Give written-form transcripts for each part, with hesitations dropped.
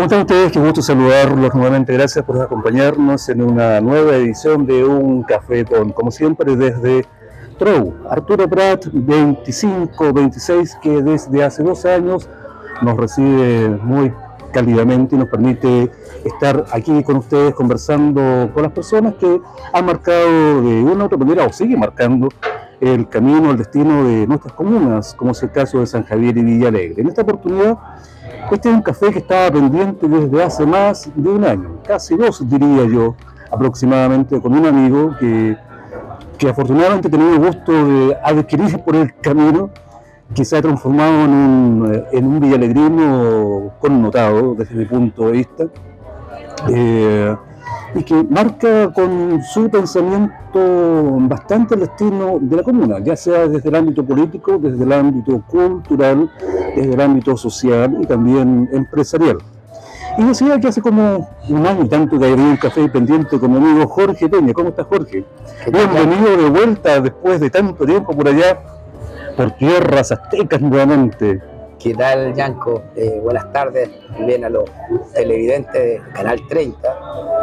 están ustedes? Qué gusto saludarlos nuevamente. Gracias por acompañarnos en una nueva edición de Un Café con, como siempre, desde Trou. Arturo Prat, 25-26, que desde hace 2 años nos recibe muy cálidamente y nos permite estar aquí con ustedes conversando con las personas que han marcado de una u otra manera o siguen marcando el camino, el destino de nuestras comunas, como es el caso de San Javier y Villa Alegre. En esta oportunidad, este es un café que estaba pendiente desde hace más de 1 año, casi 2 diría yo, aproximadamente, con un amigo que afortunadamente tenía el gusto de adquirir por el camino, que se ha transformado en un villalegrino connotado desde mi punto de vista, y que marca con su pensamiento bastante el destino de la comuna, ya sea desde el ámbito político, desde el ámbito cultural, desde el ámbito social y también empresarial. Y decía que hace como 1 año y tanto que había un café pendiente con mi amigo Jorge Peña. ¿Cómo estás, Jorge? Bienvenido de vuelta después de tanto tiempo por allá, por tierras aztecas nuevamente. ¿Qué tal, Yanko? Buenas tardes también a los televidentes de Canal 30.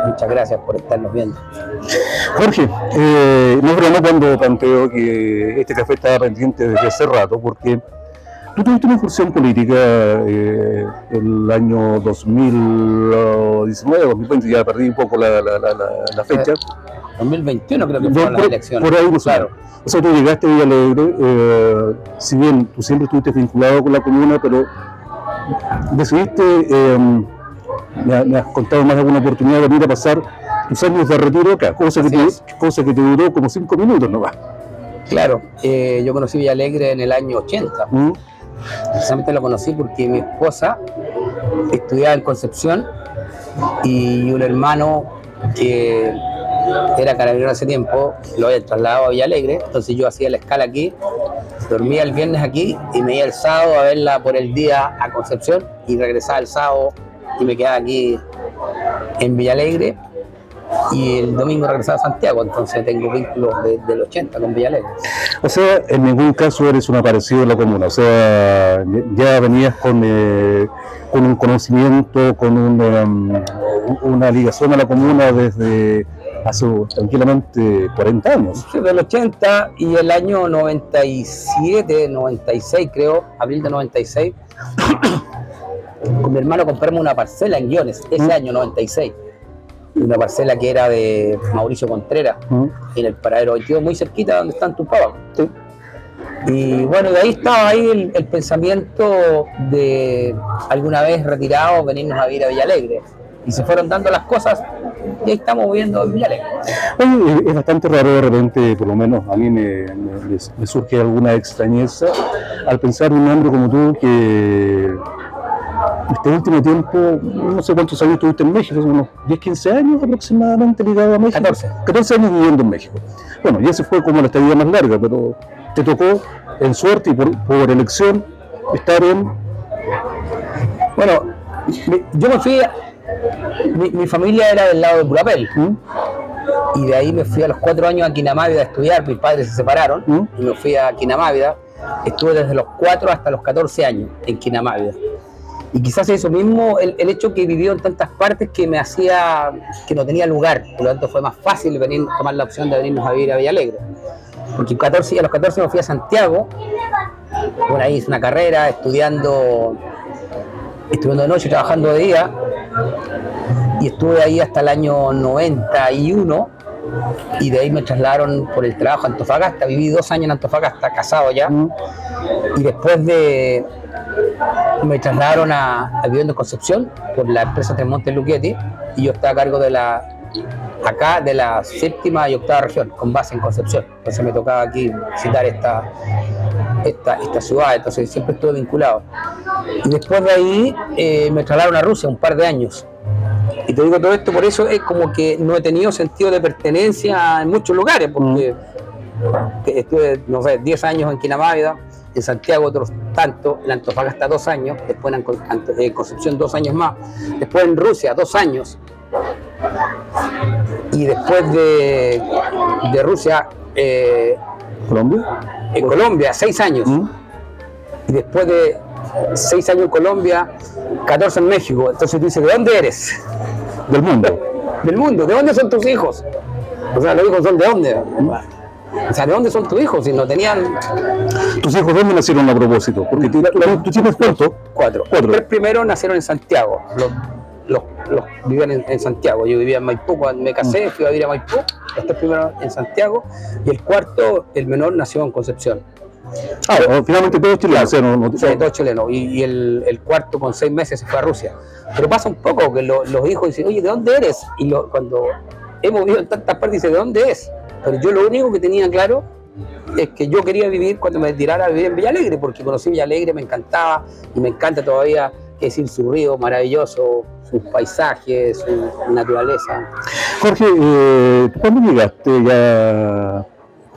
Muchas gracias por estarnos viendo. Jorge, no es broma cuando planteo que este café estaba pendiente desde hace rato, porque tú tuviste una incursión política el año 2019, 2020, ya perdí un poco la fecha. 2021 creo que fueron las elecciones. Por ahí, no, claro. O sea, tú llegaste a Villa Alegre, si bien tú siempre estuviste vinculado con la comuna, pero decidiste, me has contado más de alguna oportunidad de venir a pasar tus años de retiro acá, cosa que te duró como 5 minutos nomás. Claro, yo conocí Villa Alegre en el año 80. Precisamente lo conocí porque mi esposa estudiaba en Concepción y un hermano que era carabinero hace tiempo lo había trasladado a Villa Alegre, entonces yo hacía la escala aquí, dormía el viernes aquí y me iba el sábado a verla por el día a Concepción y regresaba el sábado y me quedaba aquí en Villa Alegre y el domingo regresaba a Santiago, entonces tengo vínculos del 80 con Villa Alegre. O sea, en ningún caso eres un aparecido de la comuna, o sea, ya venías con un conocimiento, con una ligación a la comuna desde hace tranquilamente 40 años. Sí, del 80 y el año 97, 96 creo, abril de 96, con mi hermano compramos una parcela en Guiones, ese año 96. Una parcela que era de Mauricio Contreras, en el paradero 22, muy cerquita donde están tus papás. Sí. Y bueno, de ahí estaba ahí el pensamiento de alguna vez retirado venirnos a vivir a Villa Alegre. Y se fueron dando las cosas y ahí estamos viviendo en Villa Alegre. Es bastante raro de repente, por lo menos a mí me surge alguna extrañeza al pensar un hombre como tú que este último tiempo, no sé cuántos años estuviste en México, unos 10, 15 años aproximadamente ligado a México. 14 años viviendo en México. Bueno, y esa fue como la estadía más larga, pero te tocó en suerte y por elección estar en... Bueno, yo me fui, mi familia era del lado de Purapel, y de ahí me fui a los 4 años a Quinamávida a estudiar, mis padres se separaron, y me fui a Quinamávida, estuve desde los 4 hasta los 14 años en Quinamávida. Y quizás eso mismo, el hecho que he vivido en tantas partes que me hacía que no tenía lugar, por lo tanto fue más fácil tomar la opción de venirnos a vivir a Villa Alegre. Porque a los 14 me fui a Santiago, por ahí hice una carrera, estudiando de noche, trabajando de día, y estuve ahí hasta el año 91, y de ahí me trasladaron por el trabajo a Antofagasta, viví 2 años en Antofagasta, casado ya, y después me trasladaron a Vivienda Concepción por la empresa Tres Montes Luchetti, y yo estaba a cargo de la 7ª y 8ª región, con base en Concepción. Entonces me tocaba aquí visitar esta ciudad, entonces siempre estuve vinculado. Y después de ahí me trasladaron a Rusia un par de años. Y te digo todo esto, por eso es como que no he tenido sentido de pertenencia en muchos lugares, porque estuve, no sé, 10 años en Quinamávida, en Santiago otros tanto, en Antofagasta 2 años, después en Concepción 2 años más, después en Rusia 2 años, y después de Rusia, ¿Colombia? En Colombia 6 años, y después de 6 años en Colombia 14 en México. Entonces tú dices, ¿de dónde eres? Del mundo. Del mundo. ¿De dónde son tus hijos? O sea, los hijos son de dónde. O sea, ¿de dónde son tus hijos? Si no tenían... ¿Tus hijos dónde nacieron a propósito? Porque tú tienes cuánto. Cuatro. Los tres primeros nacieron en Santiago. Los vivían en Santiago. Yo vivía en Maipú cuando me casé, fui a vivir a Maipú. Los tres primeros en Santiago. Y el cuarto, el menor, nació en Concepción. Finalmente todos chilenos. Sí, todos chilenos. Y el cuarto con 6 meses se fue a Rusia. Pero pasa un poco que los hijos dicen, oye, ¿de dónde eres? Y cuando hemos vivido en tantas partes, dicen, ¿de dónde es? Pero yo lo único que tenía claro es que yo quería vivir cuando me tirara a vivir en Villa Alegre, porque conocí Villa Alegre, me encantaba y me encanta todavía, que decir, su río maravilloso, sus paisajes, su naturaleza. Jorge, ¿cuándo llegaste ya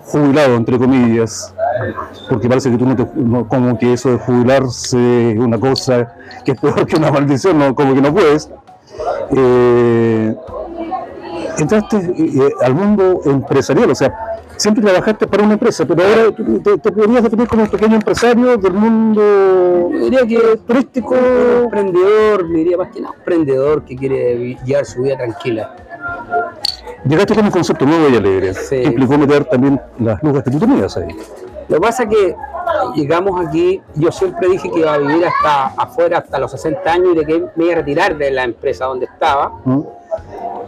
jubilado, entre comillas? Porque parece que tú como que eso de jubilarse es una cosa que es peor que una maldición, no, como que no puedes. Entraste al mundo empresarial, o sea, siempre trabajaste para una empresa, pero ahora te podrías definir como un pequeño empresario del mundo, diría que turístico, emprendedor, diría más que nada, emprendedor que quiere llevar su vida tranquila. Llegaste con un concepto nuevo y alegre, sí. Que implicó meter también las lucas que tú tenías ahí. Lo que pasa es que llegamos aquí, yo siempre dije que iba a vivir hasta afuera hasta los 60 años y de que me iba a retirar de la empresa donde estaba.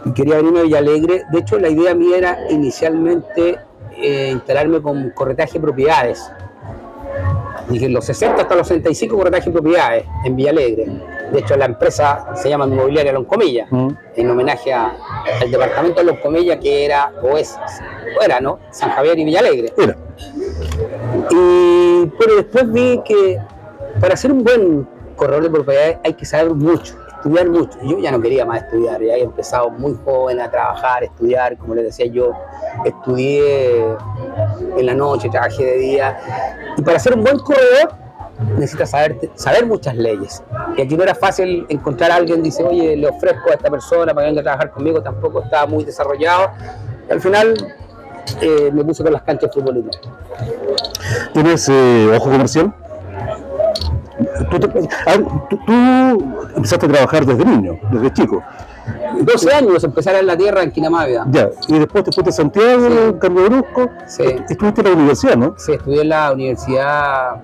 Y quería venirme a Villa Alegre. De hecho, la idea mía era inicialmente instalarme con corretaje de propiedades. Dije, los 60 hasta los 65 corretaje de propiedades en Villa Alegre. De hecho, la empresa se llama Inmobiliaria Loncomilla, en homenaje al departamento de Loncomilla que era, ¿no? San Javier y Villa Alegre. Era. Pero después vi que para ser un buen corredor de propiedades hay que saber mucho, estudiar mucho. Yo ya no quería más estudiar, ya había empezado muy joven a trabajar, estudiar, como les decía yo, estudié en la noche, trabajé de día. Y para ser un buen corredor necesitas saber muchas leyes. Y aquí no era fácil encontrar a alguien, dice, oye, le ofrezco a esta persona para que venga a trabajar conmigo, tampoco estaba muy desarrollado. Y al final me puse con las canchas de fútbol. ¿Tienes ojo comercial? Tú empezaste a trabajar desde niño, desde chico. 12 años empezar en la tierra en Quinamávida. Ya, y después te fuiste a Santiago, sí. Cambio brusco. Sí. Estuviste en la universidad, ¿no? Sí, estudié en la Universidad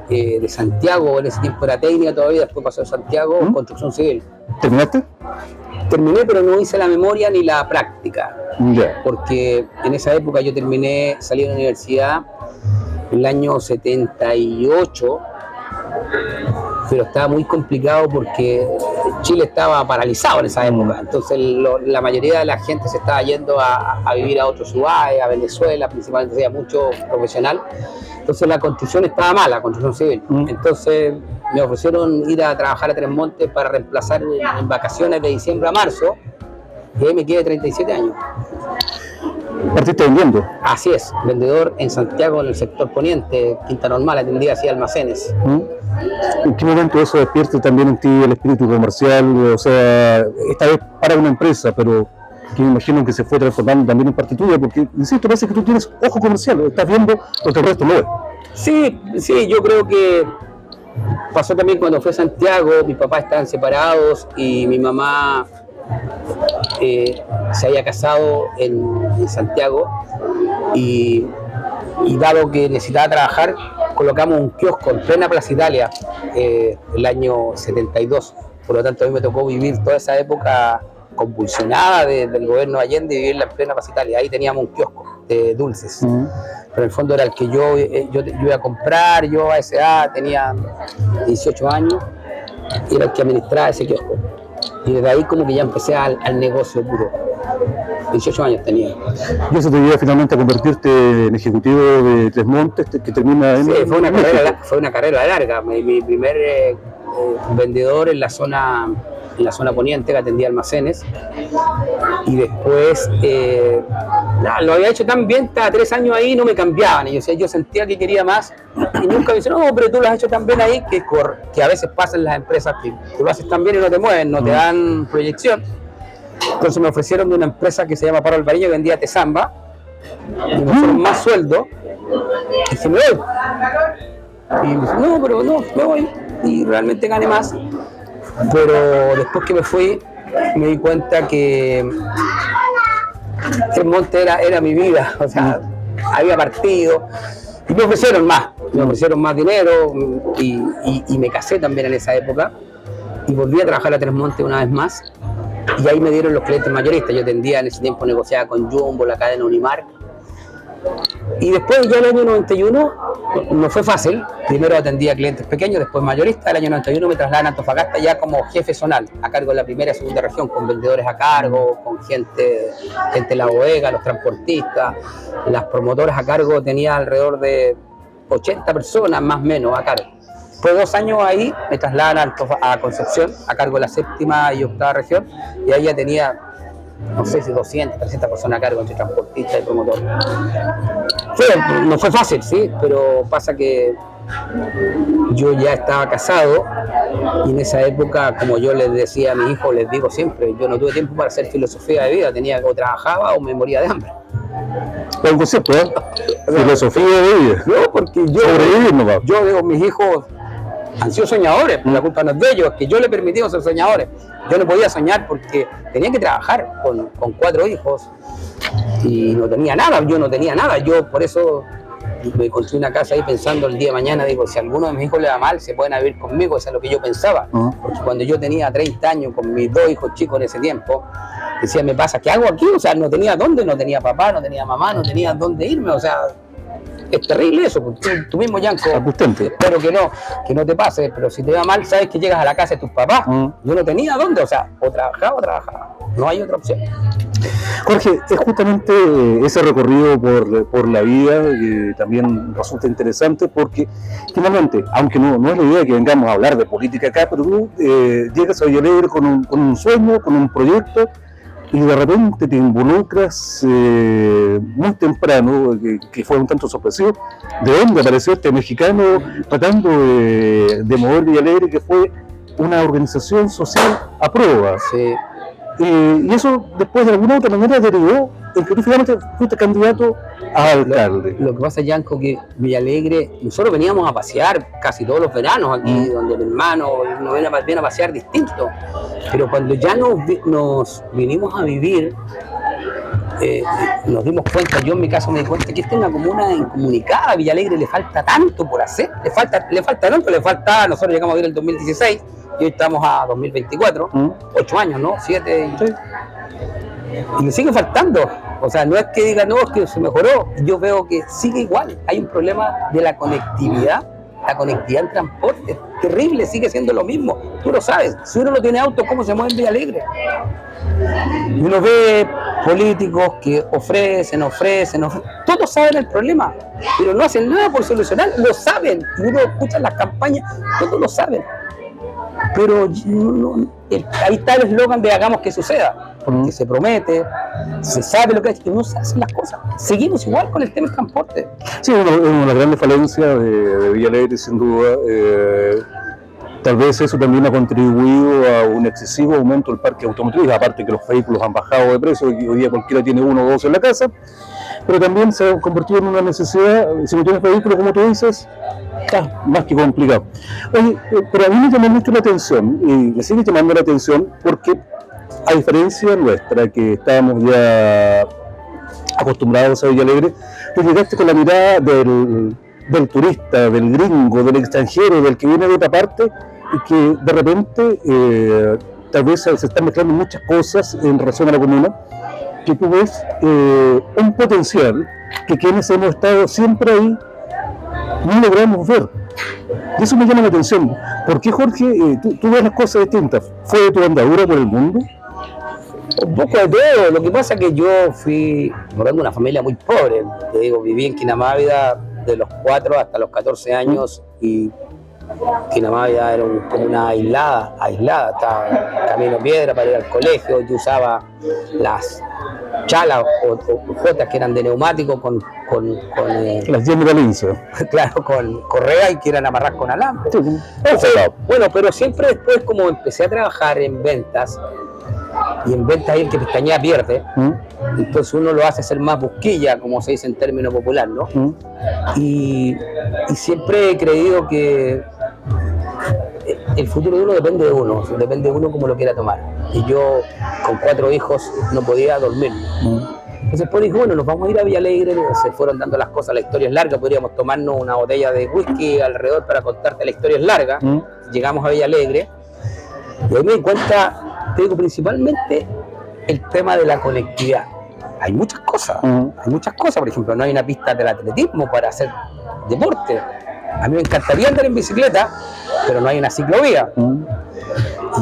de Santiago, en ese tiempo era técnica todavía, después pasó a Santiago, construcción civil. ¿Terminaste? Terminé, pero no hice la memoria ni la práctica. Ya. Porque en esa época yo salí de la universidad en el año 78, pero estaba muy complicado porque Chile estaba paralizado en esa época. Entonces la mayoría de la gente se estaba yendo a vivir a otros lugares, a Venezuela, principalmente había mucho profesional. Entonces la construcción estaba mala, la construcción civil. Entonces me ofrecieron ir a trabajar a Tres Montes para reemplazar en vacaciones de diciembre a marzo, y ahí me quedé 37 años. ¿Partiste vendiendo? Así es, vendedor en Santiago, en el sector poniente, Quinta Normal, atendía así almacenes. ¿En qué momento eso despierte también en ti el espíritu comercial? O sea, esta vez para una empresa, pero que me imagino que se fue transformando también en parte tuya, porque, insisto, parece que tú tienes ojo comercial, estás viendo lo que el resto no ve. Sí, yo creo que pasó también cuando fui a Santiago, mis papás estaban separados y mi mamá se había casado en Santiago y dado que necesitaba trabajar, colocamos un kiosco en plena Plaza Italia el año 72. Por lo tanto, a mí me tocó vivir toda esa época convulsionada del gobierno de Allende y vivirla en plena Plaza Italia. Ahí teníamos un kiosco de dulces. Pero en el fondo era el que yo iba a comprar, yo a esa edad tenía 18 años y era el que administraba ese kiosco. Y desde ahí como que ya empecé al negocio puro. 18 años tenía. ¿Y eso te lleva finalmente a convertirte en ejecutivo de Tres Montes, que termina en... Sí, fue una carrera larga. Mi primer vendedor en la zona poniente, que atendía almacenes, y después lo había hecho tan bien, estaba 3 años ahí y no me cambiaban, y yo sentía que quería más y nunca me decían, no, pero tú lo has hecho tan bien ahí que a veces pasa en las empresas que tú lo haces tan bien y no te mueven, no te dan proyección. Entonces me ofrecieron de una empresa que se llama Paro Alvareño, que vendía Tesamba, y me ofrecieron más sueldo y dije, me voy. Y me dice, no, pero no, me voy, y realmente gané más. Pero después que me fui, me di cuenta que Tres Montes era mi vida, o sea, había partido y me ofrecieron más dinero y me casé también en esa época y volví a trabajar a Tres Montes una vez más y ahí me dieron los clientes mayoristas. Yo tendía en ese tiempo, negociaba con Jumbo, la cadena Unimark. Y después ya el año 91 no fue fácil, primero atendía clientes pequeños, después mayoristas. El año 91 me trasladan a Antofagasta ya como jefe zonal, a cargo de la primera y segunda región, con vendedores a cargo, con gente de la bodega, los transportistas, las promotoras a cargo. Tenía alrededor de 80 personas más o menos a cargo. Después de 2 años ahí me trasladan a Concepción, a cargo de la séptima y octava región, y ahí ya tenía, no sé si 200, 300 personas a cargo entre transportistas y promotores. No fue fácil, sí, pero pasa que yo ya estaba casado y en esa época, como yo les decía a mis hijos, les digo siempre, yo no tuve tiempo para hacer filosofía de vida, tenía o trabajaba o me moría de hambre. Buen concepto, ¿eh? Filosofía de vida. No, porque yo veo mis hijos han sido soñadores, la culpa no es de ellos, es que yo les he permitido ser soñadores. Yo no podía soñar porque tenía que trabajar con 4 hijos y no tenía nada, yo no tenía nada. Yo por eso me construí una casa ahí pensando el día de mañana, digo, si a alguno de mis hijos le va mal, se pueden vivir conmigo, eso es lo que yo pensaba. Porque cuando yo tenía 30 años con mis 2 hijos chicos en ese tiempo, decía, me pasa, ¿qué hago aquí? O sea, no tenía dónde, no tenía papá, no tenía mamá, no tenía dónde irme, o sea, es terrible eso. Tú mismo, Yanko, espero que no te pase, pero si te va mal, sabes que llegas a la casa de tus papás. Yo no tenía dónde, o sea, o trabajaba, no hay otra opción. Jorge, es justamente ese recorrido por la vida que también resulta interesante porque finalmente, aunque no es la idea que vengamos a hablar de política acá, pero tú llegas a Villalegre con un sueño, con un proyecto y de repente te involucras muy temprano, que fue un tanto sorpresivo, de dónde apareció este mexicano tratando de mover Villalegre, que fue una organización social a prueba. Sí. Y eso después de alguna otra manera derivó en que tú finalmente fuiste candidato a alcalde. Lo que pasa, Yanko, que Villalegre, nosotros veníamos a pasear casi todos los veranos aquí, donde mi hermano nos viene a pasear distinto. Pero cuando ya nos vinimos a vivir, nos dimos cuenta, yo en mi caso me di cuenta que esta es una comuna incomunicada. A Villalegre le falta tanto por hacer, le falta, nosotros llegamos a vivir en el 2016 y hoy estamos a 2024, 8 años, ¿no? 7, sí. Y le sigue faltando. O sea, no es que diga, no, es que se mejoró. Yo veo que sigue igual. Hay un problema de la conectividad en transporte. Terrible, sigue siendo lo mismo. Tú lo sabes. Si uno no tiene auto, ¿cómo se mueve en Villalegre? Y uno ve políticos que ofrecen. Todos saben el problema, pero no hacen nada por solucionar. Lo saben. Y uno escucha las campañas, todos lo saben. Pero ahí está el eslogan de hagamos que suceda, porque se promete, se sabe lo que hay, y no se hacen las cosas. Seguimos igual con el tema del transporte. Sí, una de las grandes falencias de Villalegre, sin duda. Tal vez eso también ha contribuido a un excesivo aumento del parque automotriz, aparte que los vehículos han bajado de precio, y hoy día cualquiera tiene 1 o 2 en la casa, pero también se ha convertido en una necesidad. Si no tienes vehículo, como tú dices, está más que complicado. Oye, pero a mí me llamó mucho la atención, y me sigue llamando la atención, porque a diferencia nuestra, que estábamos ya acostumbrados a Villalegre, tú llegaste con la mirada del turista, del gringo, del extranjero, del que viene de otra parte, y que de repente tal vez se están mezclando muchas cosas en relación a la comuna, que tú ves un potencial que quienes hemos estado siempre ahí no logramos ver. Y eso me llama la atención. ¿Por qué, Jorge, tú ves las cosas distintas? ¿Fue de tu andadura por el mundo? Un poco de todo. Lo que pasa es que yo vengo de una familia muy pobre. Te digo, viví en Quinamávida de los 4 hasta los 14 años y Quinamávida era como una aislada, estaba camino piedra para ir al colegio. Yo usaba las chalas o jotas que eran de neumático con las General, claro, con correa y que eran amarrar con alambre. Sí. Bueno, pero siempre después, como empecé a trabajar en ventas, y en ventas ahí el que pestañea pierde, entonces uno lo hace ser más busquilla, como se dice en término popular, ¿no? Y siempre he creído que el futuro de uno depende de uno como lo quiera tomar. Y yo, con 4 hijos, no podía dormir. Entonces después dije, bueno, nos vamos a ir a Villa Alegre, se fueron dando las cosas, la historia es larga, podríamos tomarnos una botella de whisky alrededor para contarte la historia es larga. Llegamos a Villa Alegre, y ahí me di cuenta, te digo, principalmente el tema de la conectividad. Hay muchas cosas, por ejemplo, no hay una pista del atletismo para hacer deporte. A mí me encantaría andar en bicicleta, pero no hay una ciclovía.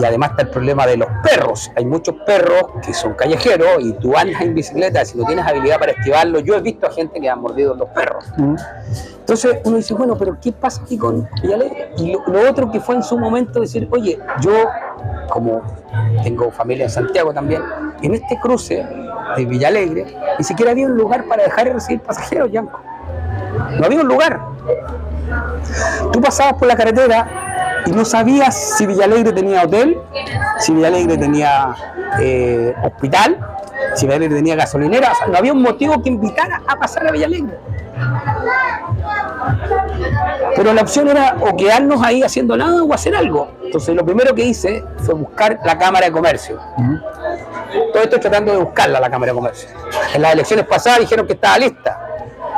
Y además está el problema de los perros. Hay muchos perros que son callejeros y tú andas en bicicleta, si no tienes habilidad para esquivarlo. Yo he visto a gente que ha mordido los perros. Entonces uno dice, bueno, pero ¿qué pasa aquí con Villa Alegre? Y lo otro que fue en su momento decir, oye, yo, como tengo familia en Santiago también, en este cruce de Villa Alegre ni siquiera había un lugar para dejar y recibir pasajeros, Yanko. No había un lugar. Tú pasabas por la carretera y no sabías si Villa Alegre tenía hotel, si Villa Alegre tenía hospital, si Villa Alegre tenía gasolinera. O sea, no había un motivo que invitara a pasar a Villa Alegre. Pero la opción era o quedarnos ahí haciendo nada o hacer algo. Entonces lo primero que hice fue buscar la Cámara de Comercio. Todo esto tratando de buscarla, la Cámara de Comercio. En las elecciones pasadas dijeron que estaba lista.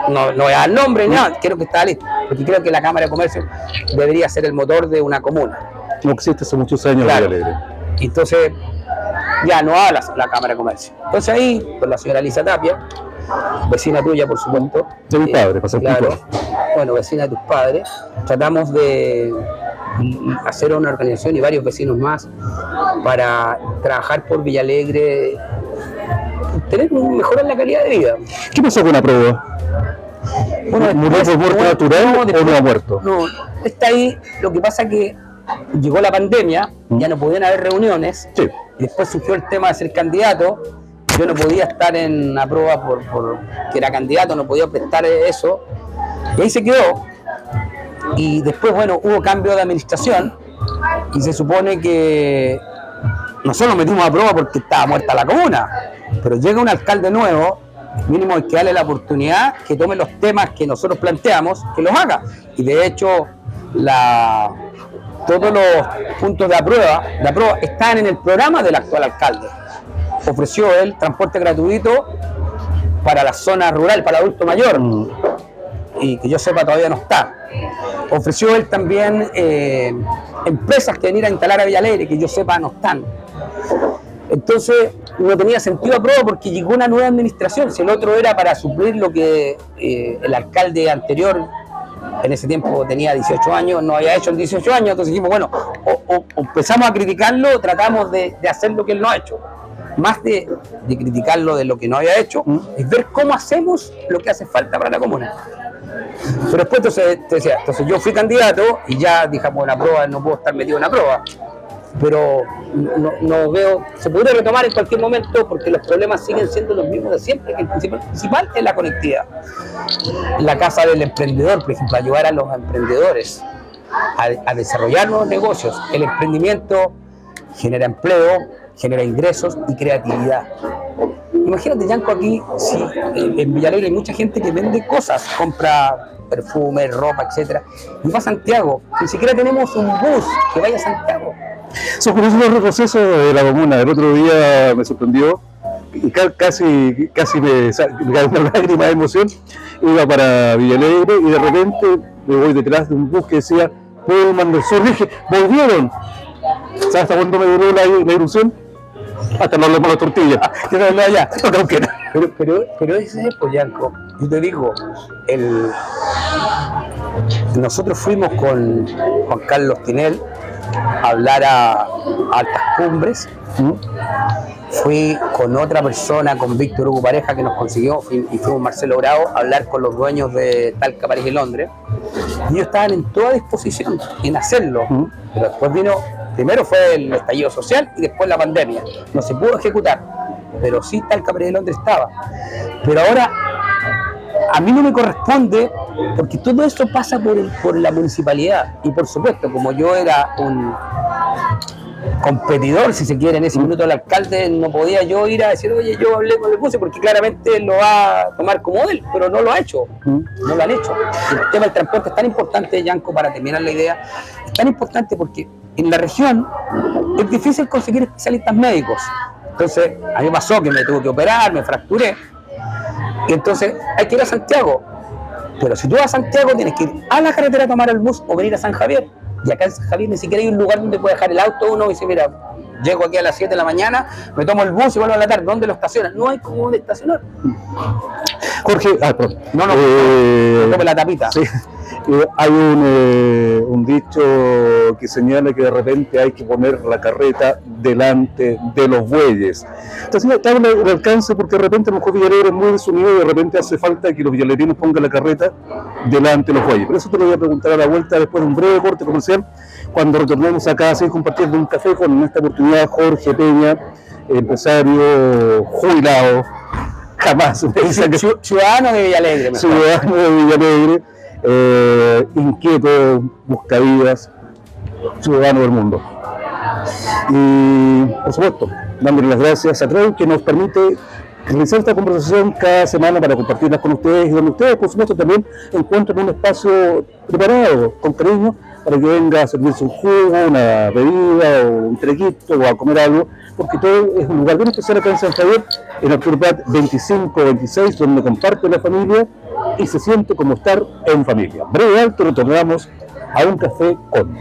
No voy a dar nombre ni nada, quiero que estaba lista, porque creo que la Cámara de Comercio debería ser el motor de una comuna. No existe hace muchos años, claro. Villa Alegre. Entonces, ya no habla la Cámara de Comercio. Entonces ahí, con la señora Lisa Tapia, vecina tuya, por supuesto. De mi padre, para ser claro, puntual. bueno, vecina de tus padres, tratamos de hacer una organización y varios vecinos más para trabajar por Villa Alegre, mejorar la calidad de vida. ¿Qué pasó con la prueba? Bueno, ¿Murió por muerte natural o no ha muerto? No, está ahí. Lo que pasa es que llegó la pandemia, ya no podían haber reuniones, Sí. y después surgió el tema de ser candidato. Yo no podía estar en la prueba por que era candidato, no podía prestar eso, y ahí se quedó. Y después, bueno, hubo cambio de administración, y se supone que nosotros nos metimos a prueba porque estaba muerta la comuna, pero llega un alcalde nuevo, mínimo hay que darle la oportunidad que tome los temas que nosotros planteamos, que los haga. Y de hecho, todos los puntos de aprueba están en el programa del actual alcalde. Ofreció él transporte gratuito para la zona rural, para adulto mayor, y que yo sepa todavía no está. Ofreció él también empresas que venir a instalar a Villa Alegre, que yo sepa no están. Entonces no tenía sentido a prueba porque llegó una nueva administración. Si el otro era para suplir lo que el alcalde anterior, en ese tiempo tenía 18 años, no había hecho en 18 años, entonces dijimos, bueno, o empezamos a criticarlo o tratamos de hacer lo que él no ha hecho. Más de criticarlo de lo que no había hecho, es ver cómo hacemos lo que hace falta para la comuna. Pero después entonces yo fui candidato y ya dijimos, la prueba, no puedo estar metido en la prueba. Pero no veo, se podría retomar en cualquier momento porque los problemas siguen siendo los mismos de siempre. El principal es la conectividad. La casa del emprendedor, por ejemplo, ayudar a los emprendedores a desarrollar nuevos negocios. El emprendimiento genera empleo, genera ingresos y creatividad. Imagínate, Yanko, aquí, si en Villa Alegre hay mucha gente que vende cosas, compra perfume, ropa, etcétera, y va a Santiago. Ni siquiera tenemos un bus que vaya a Santiago. Son curiosos los retrocesos de la comuna. El otro día me sorprendió y casi me cae una lágrima de emoción. Iba para Villa Alegre y de repente me voy detrás de un bus que decía Pullman del Sur. Dije, volvieron. ¿Sabes hasta cuándo me duró la ilusión? Hasta no hablamos las tortillas. Pero ese es, pues, Yanko, yo te digo, nosotros fuimos con Juan Carlos Tinel a hablar a Altas Cumbres. Fui con otra persona, con Víctor Hugo Pareja, que nos consiguió, y fuimos Marcelo Bravo a hablar con los dueños de Talca, París y Londres. Y ellos estaban en toda disposición en hacerlo. Pero después primero fue el estallido social y después la pandemia. No se pudo ejecutar, pero sí Talca, París y Londres estaba. Pero ahora a mí no me corresponde, porque todo eso pasa por la municipalidad. Y por supuesto, como yo era un competidor, si se quiere, en ese minuto el alcalde, no podía yo ir a decir, oye, yo hablé con el buce, porque claramente él lo va a tomar como él, pero no lo ha hecho, no lo han hecho. El tema del transporte es tan importante, Yanko, para terminar la idea, es tan importante porque en la región es difícil conseguir especialistas médicos. Entonces, a mí me pasó que me tuve que operar, me fracturé. Y entonces hay que ir a Santiago. Pero si tú vas a Santiago, tienes que ir a la carretera a tomar el bus o venir a San Javier. Y acá en San Javier ni siquiera hay un lugar donde pueda dejar el auto uno y dice, mira, llego aquí a las 7 de la mañana, me tomo el bus y vuelvo a la tarde. ¿Dónde lo estacionan? No hay como dónde estacionar. Jorge, perdón. No, tome la tapita. Sí. Hay un dicho que señala que de repente hay que poner la carreta delante de los bueyes. Entonces, te habla del alcance porque de repente a lo mejor Villalegre es muy desunido y de repente hace falta que los villalerinos pongan la carreta delante de los bueyes. Pero eso te lo voy a preguntar a la vuelta después de un breve corte comercial, cuando retornemos acá a seguir compartiendo un café con, en esta oportunidad, Jorge Peña, empresario jubilado, jamás me dice que ciudadano de Villalegre. Ciudadano de Villalegre. Inquieto, buscavidas, ciudadano del mundo. Y por supuesto, dándole las gracias a Treu, que nos permite realizar esta conversación cada semana para compartirlas con ustedes y donde ustedes, por supuesto, también encuentren un espacio preparado con cariño para que venga a servirse un jugo, una bebida o un trequito o a comer algo, porque todo es un lugar bien especial acá en San Javier, en Arturo Prat 2526, donde comparte la familia y se siente como estar en familia. Breve alto, retornamos a un café con...